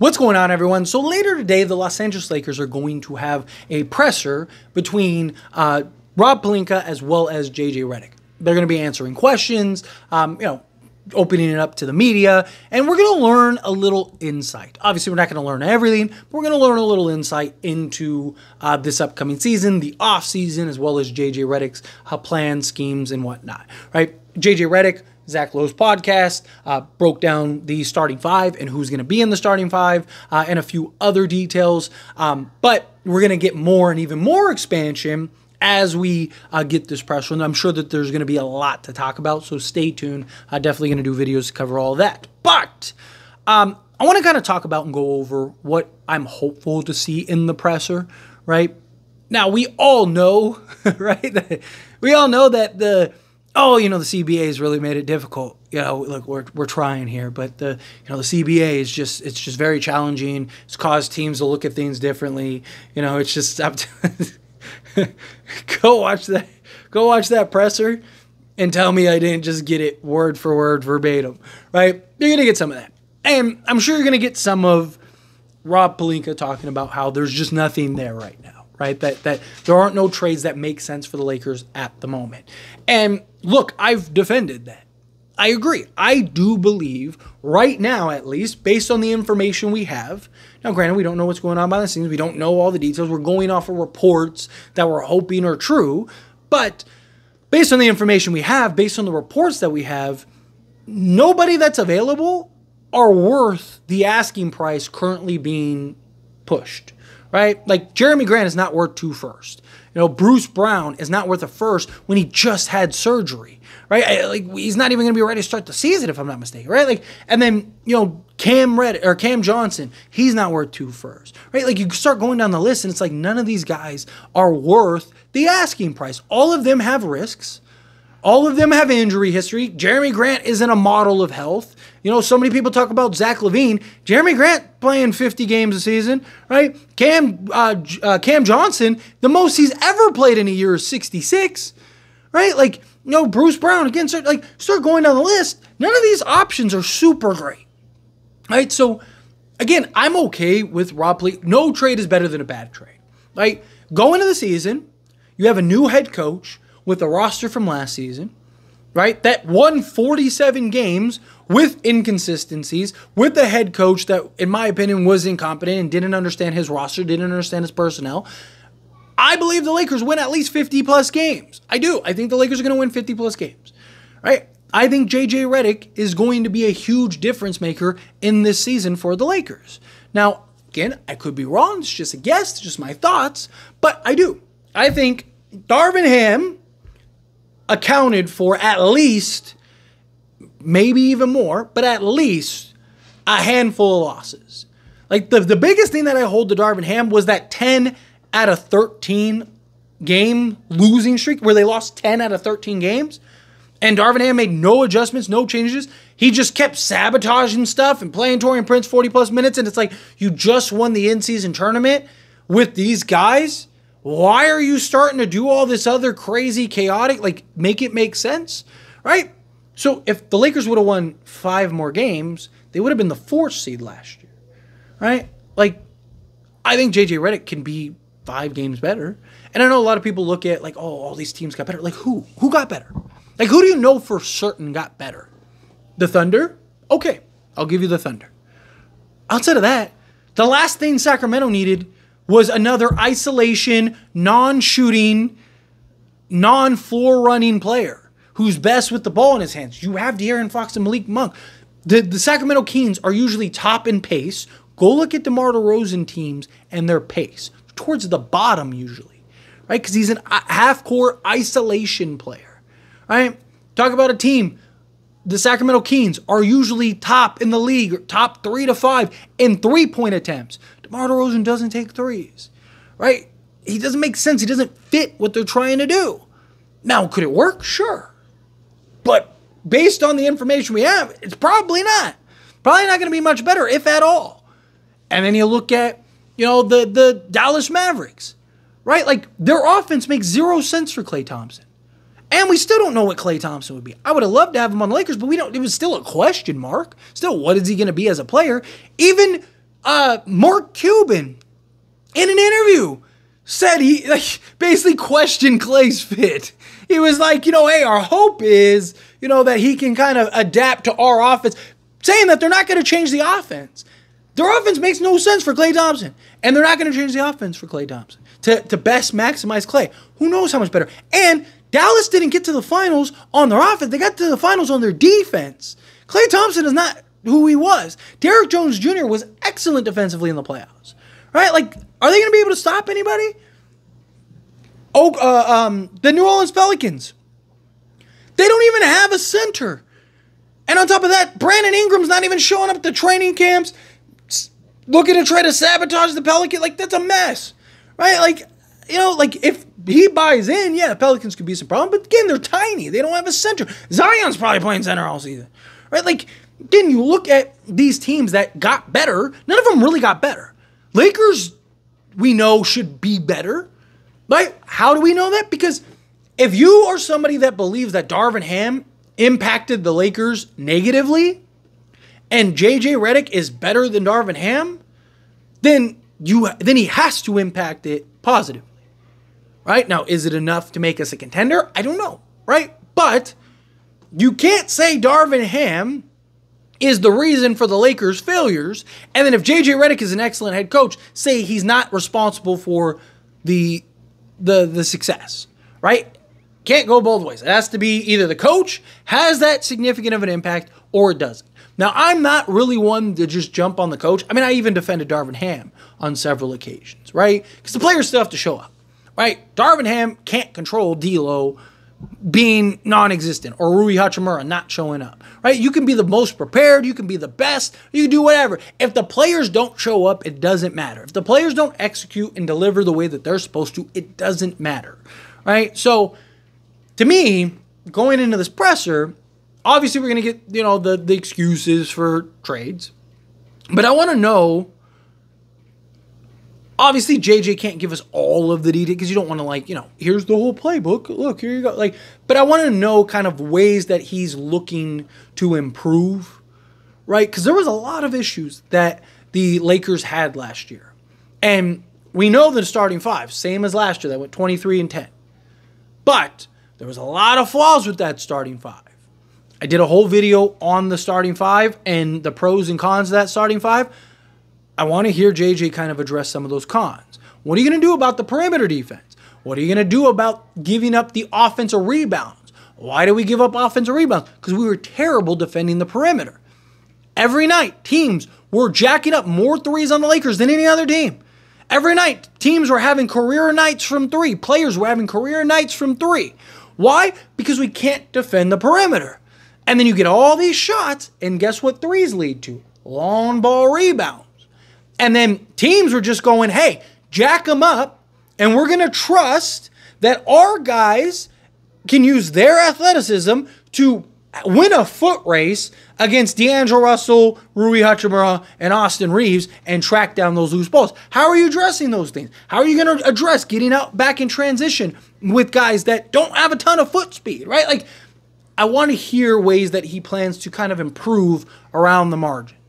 What's going on, everyone? So later today, the Los Angeles Lakers are going to have a presser between Rob Pelinka as well as JJ Redick. They're going to be answering questions, opening it up to the media, and we're going to learn a little insight. Obviously, we're not going to learn everything, but we're going to learn a little insight into this upcoming season, the off season, as well as JJ Redick's plans, schemes, and whatnot. Right? JJ Redick, Zach Lowe's podcast, broke down the starting five and who's going to be in the starting five and a few other details. But we're going to get more and even more expansion as we get this pressure. And I'm sure that there's going to be a lot to talk about, so stay tuned. I'm definitely going to do videos to cover all that. But I want to kind of talk about and go over what I'm hopeful to see in the presser, right? Now, we all know, right? We all know that the CBA has really made it difficult. Look, we're trying here, but the CBA is just very challenging. It's caused teams to look at things differently. It's just up to go watch that presser and tell me I didn't just get it word for word verbatim, right? You're gonna get some of that, and I'm sure you're gonna get some of Rob Pelinka talking about how there's just nothing there right now. Right, that there aren't no trades that make sense for the Lakers at the moment. And look, I've defended that. I agree. I do believe right now, at least, based on the information we have. Now, granted, we don't know what's going on behind the scenes. We don't know all the details. We're going off of reports that we're hoping are true. But based on the information we have, based on the reports that we have, nobody that's available are worth the asking price currently being pushed. Right? Like, Jeremy Grant is not worth 2 firsts. Bruce Brown is not worth a first when he just had surgery. Right? He's not even going to be ready to start the season, if I'm not mistaken. Right? And then, Cam Johnson, he's not worth 2 firsts. Right? You start going down the list, and it's like none of these guys are worth the asking price. All of them have risks. All of them have injury history. Jeremy Grant isn't a model of health. So many people talk about Zach LaVine. Jeremy Grant playing 50 games a season, right? Cam Johnson, the most he's ever played in a year is 66, right? Bruce Brown, again, start going down the list. None of these options are super great, right? So, again, I'm okay with Rob Pelinka. No trade is better than a bad trade, right? Go into the season, you have a new head coach with the roster from last season, right? That won 47 games with inconsistencies, with a head coach that, in my opinion, was incompetent and didn't understand his roster, didn't understand his personnel. I believe the Lakers win at least 50-plus games. I do. I think the Lakers are going to win 50-plus games, right? I think JJ Redick is going to be a huge difference maker in this season for the Lakers. Now, again, I could be wrong. It's just a guess. It's just my thoughts. But I do. I think Darvin Ham accounted for at least, maybe even more, but at least a handful of losses. The biggest thing that I hold to Darvin Ham was that 10 out of 13 game losing streak where they lost 10 out of 13 games. And Darvin Ham made no adjustments, no changes. He just kept sabotaging stuff and playing Taurean Prince 40-plus minutes. And it's like, you just won the in-season tournament with these guys. Why are you starting to do all this other crazy, chaotic, make it make sense, right? So if the Lakers would have won 5 more games, they would have been the 4th seed last year, right? I think JJ Redick can be 5 games better. And I know a lot of people look at, all these teams got better. Who? Who got better? Who do you know for certain got better? The Thunder? Okay, I'll give you the Thunder. Outside of that, the last thing Sacramento needed was another isolation, non-shooting, non-floor running player who's best with the ball in his hands. You have De'Aaron Fox and Malik Monk. The Sacramento Kings are usually top in pace. Go look at DeMar DeRozan teams and their pace. Towards the bottom usually, right? Because he's an half-court isolation player, right? Talk about a team. The Sacramento Kings are usually top in the league, top 3 to 5 in 3-point attempts. DeMar DeRozan doesn't take threes, right? He doesn't make sense. He doesn't fit what they're trying to do. Now, could it work? Sure. But based on the information we have, it's probably not. Probably not going to be much better, if at all. And then you look at, the Dallas Mavericks, right? Their offense makes 0 sense for Klay Thompson. And we still don't know what Klay Thompson would be. I would have loved to have him on the Lakers, but it was still a question mark. Still, what is he going to be as a player? Even Mark Cuban, in an interview, said he basically questioned Clay's fit. He was like, hey, our hope is, that he can kind of adapt to our offense, saying that they're not going to change the offense. Their offense makes no sense for Klay Thompson, and they're not going to change the offense for Klay Thompson to best maximize Klay. Who knows how much better? And Dallas didn't get to the finals on their offense. They got to the finals on their defense. Klay Thompson is not who he was. Derrick Jones Jr. was excellent defensively in the playoffs. Right? Like, are they going to be able to stop anybody? The New Orleans Pelicans. They don't even have a center. And on top of that, Brandon Ingram's not even showing up at the training camps, looking to try to sabotage the Pelicans. Like, that's a mess. Right? Like, if he buys in, yeah, the Pelicans could be some problem. But again, they're tiny. They don't have a center. Zion's probably playing center all season. Right? Like, again, you look at these teams that got better. None of them really got better. Lakers, we know, should be better. Right? How do we know that? Because if you are somebody that believes that Darvin Ham impacted the Lakers negatively and JJ Redick is better than Darvin Ham, then he has to impact it positively. Right? Now, is it enough to make us a contender? I don't know. Right? But you can't say Darvin Ham is the reason for the Lakers' failures, and then if JJ Redick is an excellent head coach, say he's not responsible for the success. Right? Can't go both ways. It has to be either the coach has that significant of an impact or it doesn't. Now, I'm not really one to just jump on the coach. I mean, I even defended Darvin Ham on several occasions, right? Because the players still have to show up, right? Darvin Ham can't control D'Lo being non-existent or Rui Hachimura not showing up, right? You can be the most prepared, you can be the best, you can do whatever. If the players don't show up, it doesn't matter. If the players don't execute and deliver the way that they're supposed to, it doesn't matter, right? So, to me, going into this presser, obviously we're going to get, the excuses for trades. But I want to know, obviously JJ can't give us all of the detail because you don't want to here's the whole playbook. Look, here you go. But I want to know kind of ways that he's looking to improve, right? Because there was a lot of issues that the Lakers had last year. And we know the starting five, same as last year, that went 23-10. But there was a lot of flaws with that starting five. I did a whole video on the starting five and the pros and cons of that starting five. I want to hear JJ kind of address some of those cons. What are you going to do about the perimeter defense? What are you going to do about giving up the offensive rebounds? Why do we give up offensive rebounds? Because we were terrible defending the perimeter. Every night, teams were jacking up more threes on the Lakers than any other team. Every night, teams were having career nights from three. Players were having career nights from three. Why? Because we can't defend the perimeter. And then you get all these shots, and guess what threes lead to? Long ball rebounds. And then teams were just going, hey, jack them up, and we're going to trust that our guys can use their athleticism to win a foot race against D'Angelo Russell, Rui Hachimura, and Austin Reeves and track down those loose balls. How are you addressing those things? How are you going to address getting out back in transition with guys that don't have a ton of foot speed, right? I want to hear ways that he plans to kind of improve around the margins.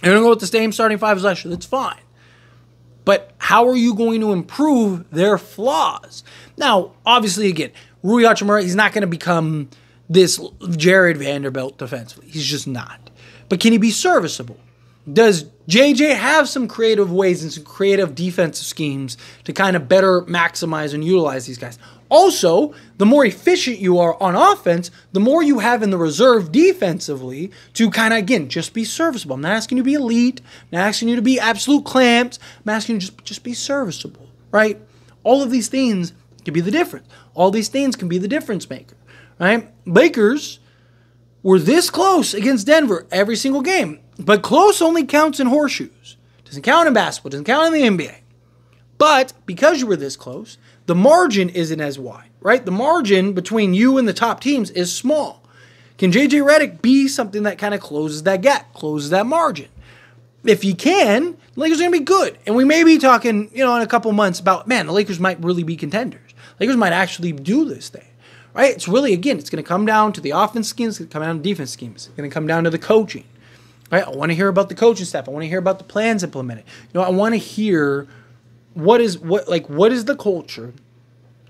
You're going to go with the same starting five as last year. That's fine. But how are you going to improve their flaws? Now, obviously, again, Rui Hachimura, he's not going to become this Jared Vanderbilt defensively. He's just not. But can he be serviceable? Does JJ have some creative ways and some creative defensive schemes to kind of better maximize and utilize these guys? Also, the more efficient you are on offense, the more you have in the reserve defensively to kind of, again, just be serviceable. I'm not asking you to be elite. I'm not asking you to be absolute clamps. I'm asking you to just be serviceable, right? All of these things can be the difference. All these things can be the difference maker, right? Lakers were this close against Denver every single game, but close only counts in horseshoes. Doesn't count in basketball. Doesn't count in the NBA. But because you were this close, the margin isn't as wide, right? The margin between you and the top teams is small. Can JJ Redick be something that kind of closes that gap, closes that margin? If he can, the Lakers are going to be good. And we may be talking, in a couple months about, man, the Lakers might really be contenders. Lakers might actually do this thing, right? It's really, again, it's going to come down to the offense schemes. It's going to come down to defense schemes. It's going to come down to the coaching. Right? I want to hear about the coaching staff. I want to hear about the plans implemented. I want to hear what is the culture,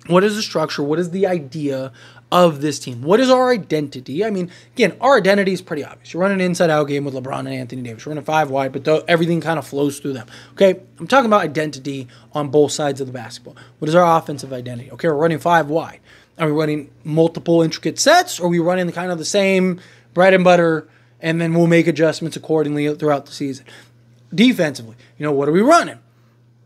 what is the structure, what is the idea of this team? What is our identity? I mean, again, our identity is pretty obvious. You're running an inside-out game with LeBron and Anthony Davis. You're running 5 wide, but everything kind of flows through them. Okay, I'm talking about identity on both sides of the basketball. What is our offensive identity? Okay, we're running 5 wide. Are we running multiple intricate sets, or are we running kind of the same bread and butter, and then we'll make adjustments accordingly throughout the season? Defensively, what are we running?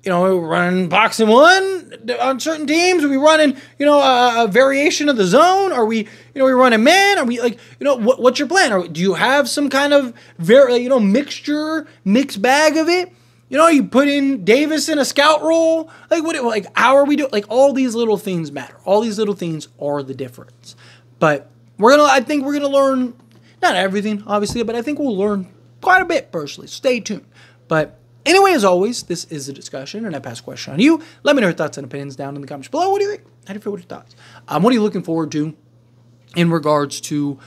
We're running box and one on certain teams. Are we running, a variation of the zone? Are we, we running man? Are we what's your plan? Do you have some kind of mixed bag of it? You put in Davis in a scout role. How are we doing? All these little things matter. All these little things are the difference. But I think we're gonna learn, not everything, obviously, but I think we'll learn quite a bit personally. Stay tuned. But anyway, as always, this is a discussion, and I pass a question on you. Let me know your thoughts and opinions down in the comments below. What do you think? How do you feel with your thoughts? What are you looking forward to in regards to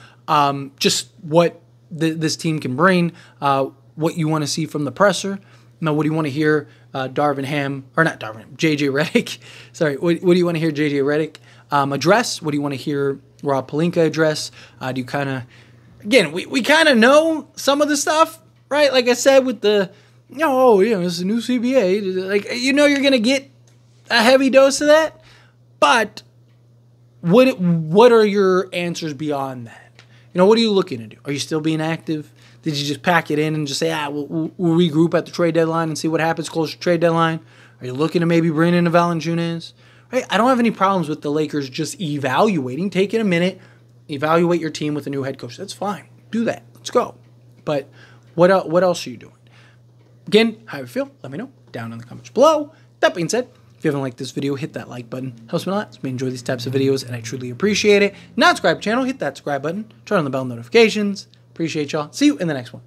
just what this team can bring, what you want to see from the presser? Now, what do you want to hear JJ Redick? Sorry, what do you want to hear JJ Redick address? What do you want to hear Rob Pelinka address? Do you kind of, again, we kind of know some of the stuff, right? Like I said, with the, it's a new CBA. You're going to get a heavy dose of that. But what are your answers beyond that? What are you looking to do? Are you still being active? Did you just pack it in and just say, we'll regroup at the trade deadline and see what happens closer to trade deadline? Are you looking to maybe bring in a Valanciunas? Right? I don't have any problems with the Lakers just taking a minute, evaluate your team with a new head coach. That's fine. Do that. Let's go. But what else are you doing? Again, how you feel, let me know down in the comments below. That being said, if you haven't liked this video, hit that like button. Helps me a lot. We enjoy these types of videos, and I truly appreciate it. Not subscribe to the channel, hit that subscribe button. Turn on the bell notifications. Appreciate y'all. See you in the next one.